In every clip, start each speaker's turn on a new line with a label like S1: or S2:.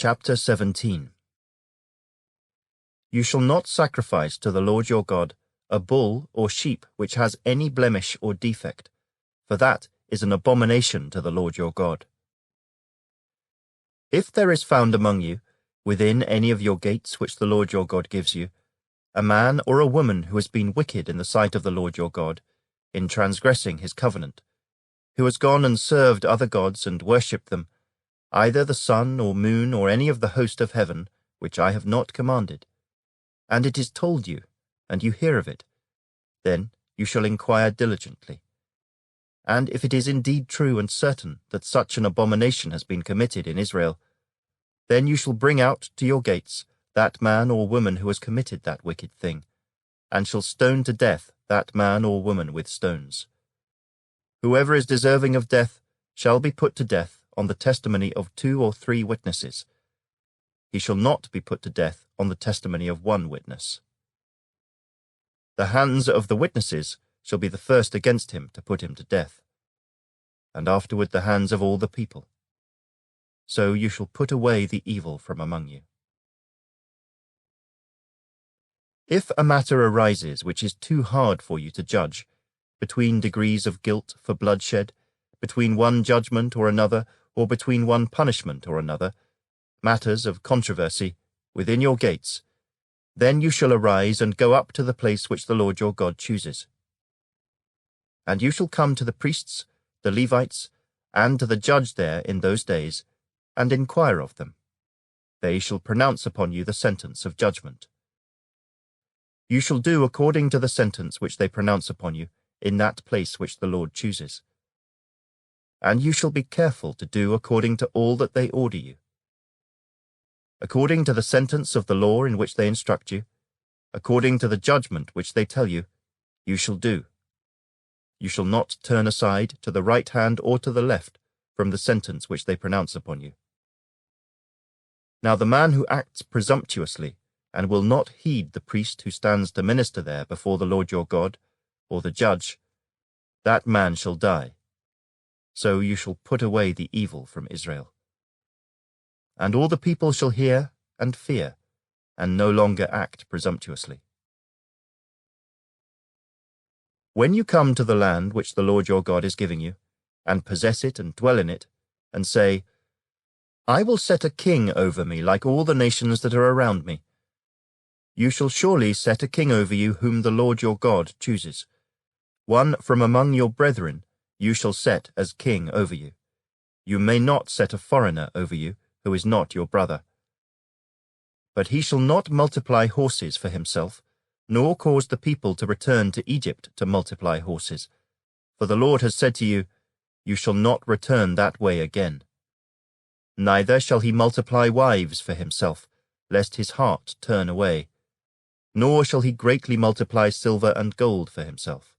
S1: Chapter 17. You shall not sacrifice to the Lord your God a bull or sheep which has any blemish or defect, for that is an abomination to the Lord your God. If there is found among you, within any of your gates which the Lord your God gives you, a man or a woman who has been wicked in the sight of the Lord your God, in transgressing his covenant, who has gone and served other gods and worshipped them, either the sun or moon or any of the host of heaven, which I have not commanded, and it is told you, and you hear of it, then you shall inquire diligently. And if it is indeed true and certain that such an abomination has been committed in Israel, then you shall bring out to your gates that man or woman who has committed that wicked thing, and shall stone to death that man or woman with stones. Whoever is deserving of death shall be put to death on the testimony of 2 or 3 witnesses. He shall not be put to death on the testimony of 1 witness. The hands of the witnesses shall be the first against him to put him to death, and afterward the hands of all the people. So you shall put away the evil from among you. If a matter arises which is too hard for you to judge, between degrees of guilt for bloodshed, between one judgment or another, or between one punishment or another, matters of controversy, within your gates, then you shall arise and go up to the place which the Lord your God chooses. And you shall come to the priests, the Levites, and to the judge there in those days, and inquire of them. They shall pronounce upon you the sentence of judgment. You shall do according to the sentence which they pronounce upon you in that place which the Lord chooses. And you shall be careful to do according to all that they order you. According to the sentence of the law in which they instruct you, according to the judgment which they tell you, you shall do. You shall not turn aside to the right hand or to the left from the sentence which they pronounce upon you. Now the man who acts presumptuously and will not heed the priest who stands to minister there before the Lord your God, or the judge, that man shall die. So you shall put away the evil from Israel. And all the people shall hear and fear, and no longer act presumptuously. When you come to the land which the Lord your God is giving you, and possess it and dwell in it, and say, I will set a king over me like all the nations that are around me, you shall surely set a king over you whom the Lord your God chooses. One from among your brethren you shall set as king over you. You may not set a foreigner over you, who is not your brother. But he shall not multiply horses for himself, nor cause the people to return to Egypt to multiply horses. For the Lord has said to you, you shall not return that way again. Neither shall he multiply wives for himself, lest his heart turn away. Nor shall he greatly multiply silver and gold for himself.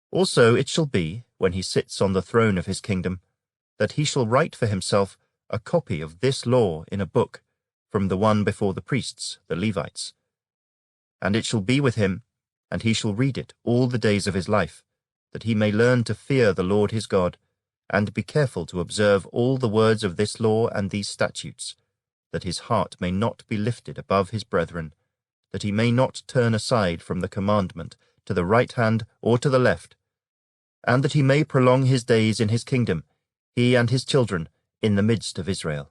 S1: Also it shall be, when he sits on the throne of his kingdom, that he shall write for himself a copy of this law in a book, from the one before the priests, the Levites. And it shall be with him, and he shall read it all the days of his life, that he may learn to fear the Lord his God, and be careful to observe all the words of this law and these statutes, that his heart may not be lifted above his brethren, that he may not turn aside from the commandment to the right hand or to the left, and that he may prolong his days in his kingdom, he and his children, in the midst of Israel.